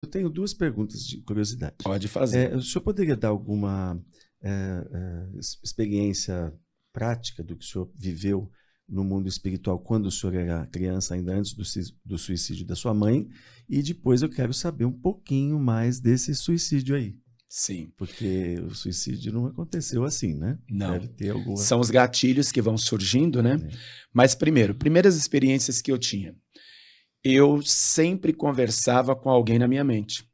Eu tenho duas perguntas de curiosidade. Pode fazer. O senhor poderia dar alguma experiência prática do que o senhor viveu no mundo espiritual quando o senhor era criança, ainda antes do suicídio da sua mãe? E depois eu quero saber um pouquinho mais desse suicídio aí. Sim. Porque o suicídio não aconteceu assim, né? Não. Deve ter alguma... São os gatilhos que vão surgindo, né? Mas primeiras experiências que eu tinha. Eu sempre conversava com alguém na minha mente.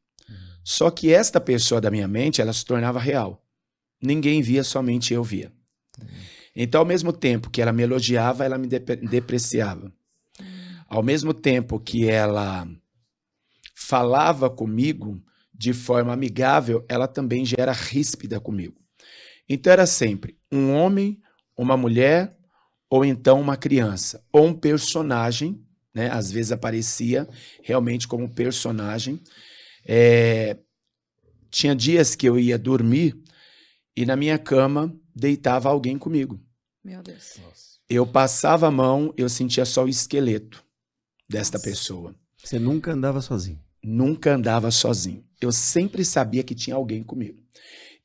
Só que esta pessoa da minha mente, ela se tornava real. Ninguém via, somente eu via. Então, ao mesmo tempo que ela me elogiava, ela me depreciava. Ao mesmo tempo que ela falava comigo de forma amigável, ela também já era ríspida comigo. Então, era sempre um homem, uma mulher, ou então uma criança, ou um personagem, né? Às vezes aparecia realmente como personagem. Tinha dias que eu ia dormir e na minha cama deitava alguém comigo. Meu Deus. Eu passava a mão, eu sentia só o esqueleto desta pessoa. Você nunca andava sozinho? Nunca andava sozinho. Eu sempre sabia que tinha alguém comigo.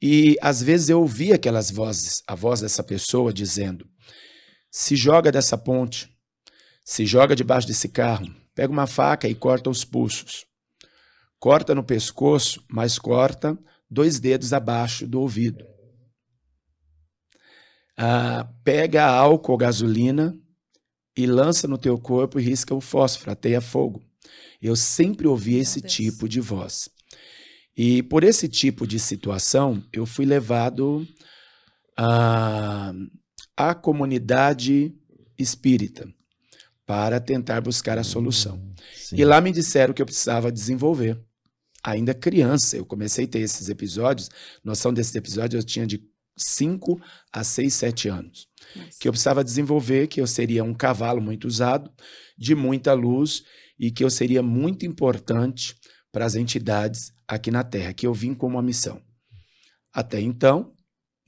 E às vezes eu ouvia aquelas vozes, a voz dessa pessoa dizendo: se joga dessa ponte, se joga debaixo desse carro, pega uma faca e corta os pulsos. Corta no pescoço, mas corta 2 dedos abaixo do ouvido. Pega álcool ou gasolina e lança no teu corpo e risca o fósforo, ateia fogo. Eu sempre ouvi esse tipo de voz. E por esse tipo de situação, eu fui levado à comunidade espírita para tentar buscar a solução. Sim. E lá me disseram que eu precisava desenvolver. Ainda criança, eu comecei a ter esses episódios, noção desses episódios eu tinha de 5 a 6, 7 anos. Que eu precisava desenvolver, que eu seria um cavalo muito usado, de muita luz, e que eu seria muito importante para as entidades aqui na Terra, que eu vim com uma missão. Até então,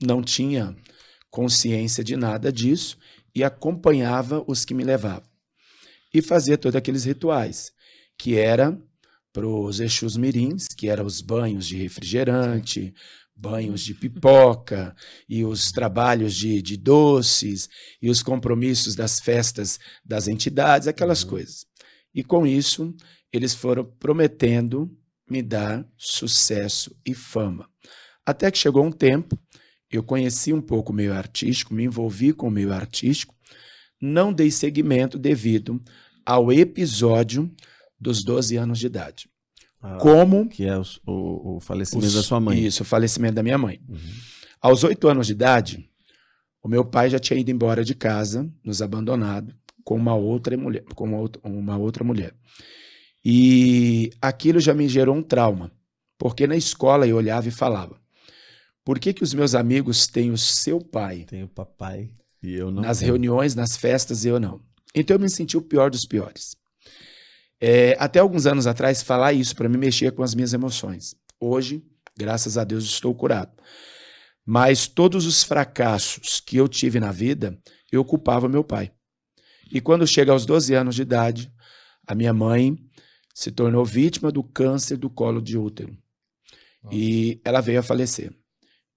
não tinha consciência de nada disso e acompanhava os que me levavam. E fazia todos aqueles rituais, que era para os Exus Mirins, que eram os banhos de refrigerante, banhos de pipoca, e os trabalhos de doces, e os compromissos das festas das entidades, aquelas coisas. E com isso, eles foram prometendo me dar sucesso e fama. Até que chegou um tempo, eu conheci um pouco o meio artístico, me envolvi com o meio artístico, não dei seguimento devido ao episódio dos 12 anos de idade. Como... Que é o falecimento da sua mãe. Isso, o falecimento da minha mãe. Aos 8 anos de idade, o meu pai já tinha ido embora de casa, nos abandonado, com uma outra mulher. E aquilo já me gerou um trauma, porque na escola eu olhava e falava: por que os meus amigos têm o seu pai? Tem o papai e eu não. Nas reuniões, nas festas, eu não. Então eu me senti o pior dos piores. Até alguns anos atrás, falar isso para mim mexia com as minhas emoções. Hoje, graças a Deus, estou curado. Mas todos os fracassos que eu tive na vida, eu culpava meu pai. E quando chega aos 12 anos de idade, a minha mãe se tornou vítima do câncer do colo de útero. Nossa. E ela veio a falecer.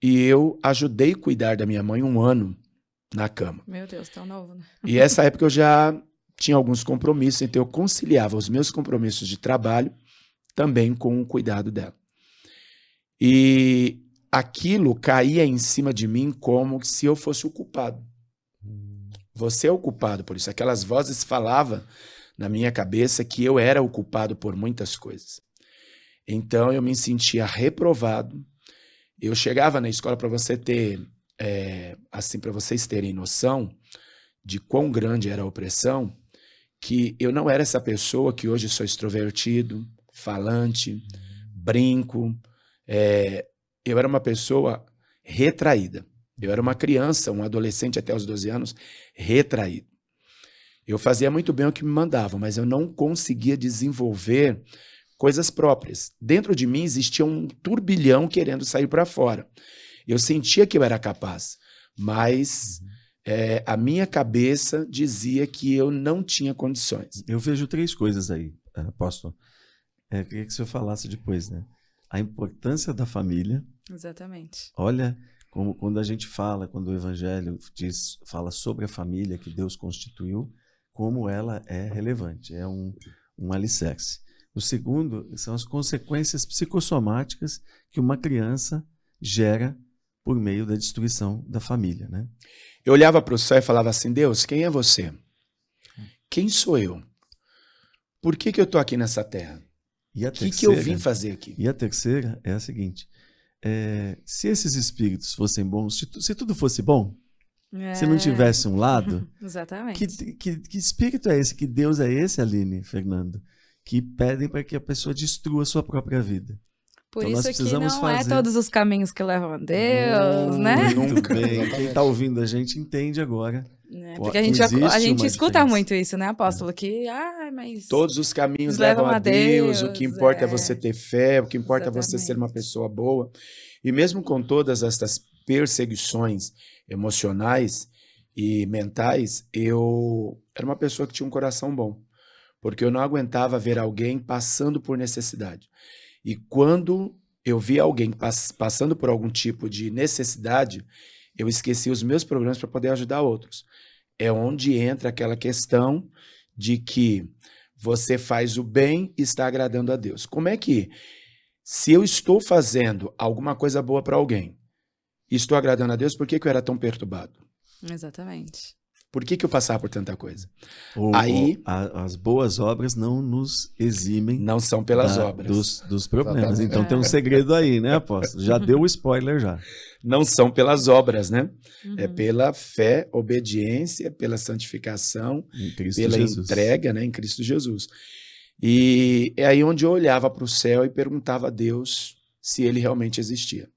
E eu ajudei a cuidar da minha mãe 1 ano na cama. Meu Deus, tão novo, né? E essa época eu já tinha alguns compromissos, então eu conciliava os meus compromissos de trabalho também com o cuidado dela. E aquilo caía em cima de mim como se eu fosse o culpado. Você é o culpado por isso. Aquelas vozes falavam na minha cabeça que eu era o culpado por muitas coisas. Então eu me sentia reprovado. Eu chegava na escola, para você ter, assim, para vocês terem noção de quão grande era a opressão, que eu não era essa pessoa que hoje sou extrovertido, falante, brinco. Eu era uma pessoa retraída. Eu era uma criança, um adolescente até os 12 anos, retraído. Eu fazia muito bem o que me mandavam, mas eu não conseguia desenvolver coisas próprias. Dentro de mim existia um turbilhão querendo sair para fora. Eu sentia que eu era capaz, mas a minha cabeça dizia que eu não tinha condições. Eu vejo 3 coisas aí, apóstolo. Eu queria que o senhor falasse depois, né? A importância da família. Exatamente. Olha, como quando a gente fala, quando o Evangelho fala sobre a família que Deus constituiu, como ela é relevante, é um alicerce. O segundo são as consequências psicossomáticas que uma criança gera por meio da destruição da família, né? Eu olhava para o céu e falava assim, Deus, quem é você? Quem sou eu? Por que eu estou aqui nessa terra? O que eu vim fazer aqui? E a terceira é a seguinte, se esses espíritos fossem bons, se tudo fosse bom, se não tivesse um lado, Exatamente. Que espírito é esse, que Deus é esse, Aline, Fernando, que pedem para que a pessoa destrua a sua própria vida? Por então, isso que não é todos os caminhos que levam a Deus, né? Muito bem. Quem está ouvindo a gente entende agora. Porque a gente escuta muito isso, né, apóstolo? Que, mas... Todos os caminhos levam a Deus, o que importa é você ter fé, o que importa é você ser uma pessoa boa. E mesmo com todas essas perseguições emocionais e mentais, eu era uma pessoa que tinha um coração bom, porque eu não aguentava ver alguém passando por necessidade. E quando eu via alguém passando por algum tipo de necessidade, eu esquecia os meus problemas para poder ajudar outros. É onde entra aquela questão de que você faz o bem e está agradando a Deus. Como é que, se eu estou fazendo alguma coisa boa para alguém e estou agradando a Deus, por que eu era tão perturbado? Exatamente. Por que eu passava por tanta coisa? As boas obras não nos eximem. Não são pelas obras. Dos problemas. Então tem um segredo aí, né, apóstolo? Já deu o spoiler já. Não são pelas obras, né? É pela fé, obediência, pela santificação, pela entrega, né, em Cristo Jesus. E é aí onde eu olhava para o céu e perguntava a Deus se ele realmente existia.